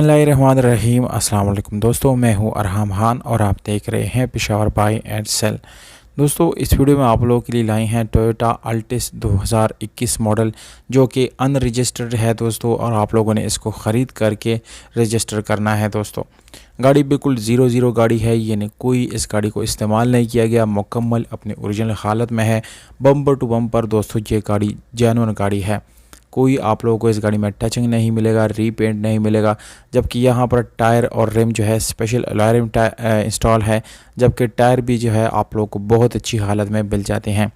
बिस्मिल्लाहिर्रहमानिर्रहीम। अस्सलाम वालेकुम दोस्तों, मैं हूं अरहम खान और आप देख रहे हैं पेशावर बाय एंड सेल। दोस्तों, इस वीडियो में आप लोगों के लिए लाई हैं टोयोटा अल्टिस 2021 मॉडल, जो कि अनरजिस्टर्ड है दोस्तों, और आप लोगों ने इसको ख़रीद करके रजिस्टर करना है दोस्तों। गाड़ी बिल्कुल ज़ीरो गाड़ी है, यानी कोई इस गाड़ी को इस्तेमाल नहीं किया गया, मुकम्मल अपनी ओरिजिनल हालत में है। बम्पर टू बम्पर दोस्तों ये गाड़ी जेन्युइन गाड़ी है। कोई आप लोगों को इस गाड़ी में टचिंग नहीं मिलेगा, रीपेंट नहीं मिलेगा, जबकि यहाँ पर टायर और रिम जो है स्पेशल अलॉय रिम इंस्टॉल है, जबकि टायर भी जो है आप लोगों को बहुत अच्छी हालत में मिल जाते हैं।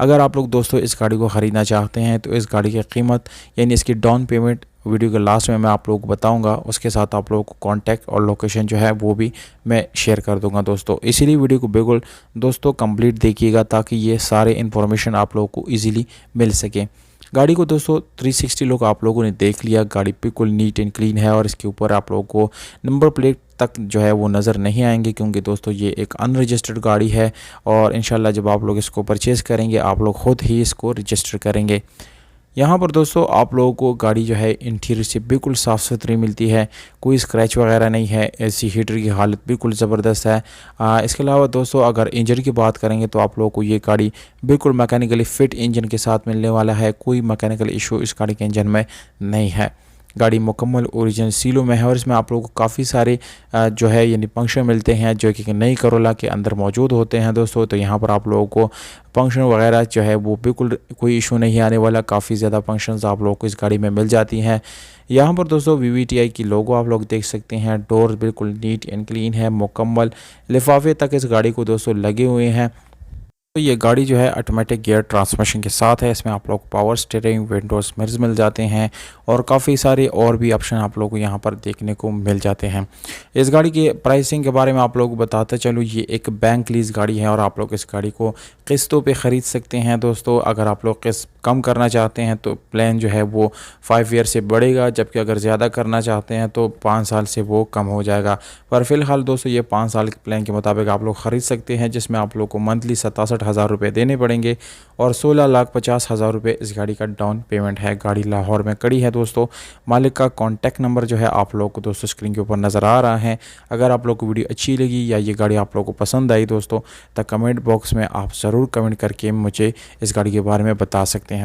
अगर आप लोग दोस्तों इस गाड़ी को ख़रीदना चाहते हैं तो इस गाड़ी की कीमत यानी इसकी डाउन पेमेंट वीडियो के लास्ट में मैं आप लोगों को बताऊंगा। उसके साथ आप लोगों को कॉन्टैक्ट और लोकेशन जो है वो भी मैं शेयर कर दूंगा दोस्तों। इसीलिए वीडियो को बिल्कुल दोस्तों कंप्लीट देखिएगा, ताकि ये सारे इन्फॉर्मेशन आप लोगों को ईजिली मिल सके। गाड़ी को दोस्तों 360 लोग आप लोगों ने देख लिया। गाड़ी बिल्कुल नीट एंड क्लीन है और इसके ऊपर आप लोगों को नंबर प्लेट तक जो है वो नज़र नहीं आएंगे, क्योंकि दोस्तों ये एक अनरजिस्टर्ड गाड़ी है। और इंशाल्लाह जब आप लोग इसको परचेज़ करेंगे आप लोग ख़ुद ही इसको रजिस्टर करेंगे। यहाँ पर दोस्तों आप लोगों को गाड़ी जो है इंटीरियर से बिल्कुल साफ़ सुथरी मिलती है, कोई स्क्रैच वगैरह नहीं है। एसी हीटर की हालत बिल्कुल ज़बरदस्त है। इसके अलावा दोस्तों अगर इंजन की बात करेंगे तो आप लोगों को ये गाड़ी बिल्कुल मैकेनिकली फ़िट इंजन के साथ मिलने वाला है। कोई मैकेनिकल इशू इस गाड़ी के इंजन में नहीं है। गाड़ी मुकम्मल ओरिजिनल सीलों में है और इसमें आप लोगों को काफ़ी सारे जो है यानी फंक्शन मिलते हैं जो कि नई करोला के अंदर मौजूद होते हैं दोस्तों। तो यहाँ पर आप लोगों को फंक्शन वगैरह जो है वो बिल्कुल कोई इशू नहीं आने वाला। काफ़ी ज़्यादा फंक्शंस आप लोगों को इस गाड़ी में मिल जाती हैं। यहाँ पर दोस्तों VVTi की लोगो आप लोग देख सकते हैं। डोर बिल्कुल नीट एंड क्लीन है, मुकम्मल लिफाफे तक इस गाड़ी को दोस्तों लगे हुए हैं। तो ये गाड़ी जो है ऑटोमेटिक गियर ट्रांसमिशन के साथ है। इसमें आप लोग पावर स्टीयरिंग, विंडोज़ मिरर्स मिल जाते हैं और काफ़ी सारे और भी ऑप्शन आप लोगों को यहाँ पर देखने को मिल जाते हैं। इस गाड़ी की प्राइसिंग के बारे में आप लोग को बताते चलूँ, ये एक बैंक लीज गाड़ी है और आप लोग इस गाड़ी को किस्तों पे ख़रीद सकते हैं दोस्तों। अगर आप लोग किस्त कम करना चाहते हैं तो प्लान जो है वो 5 ईयर से बढ़ेगा, जबकि अगर ज़्यादा करना चाहते हैं तो 5 साल से वो कम हो जाएगा। पर फ़िलहाल दोस्तों ये 5 साल के प्लान के मुताबिक आप लोग ख़रीद सकते हैं, जिसमें आप लोग को मंथली 67,000 रुपये देने पड़ेंगे और 16,50,000 रुपये इस गाड़ी का डाउन पेमेंट है। गाड़ी लाहौर में खड़ी है दोस्तों। मालिक का कॉन्टैक्ट नंबर जो है आप लोग को दोस्तों स्क्रीन के ऊपर नज़र आ रहा है। अगर आप लोग को वीडियो अच्छी लगी या ये गाड़ी आप लोग को पसंद आई दोस्तों, तो कमेंट बॉक्स में आप ज़रूर कमेंट करके मुझे इस गाड़ी के बारे में बता सकते हैं।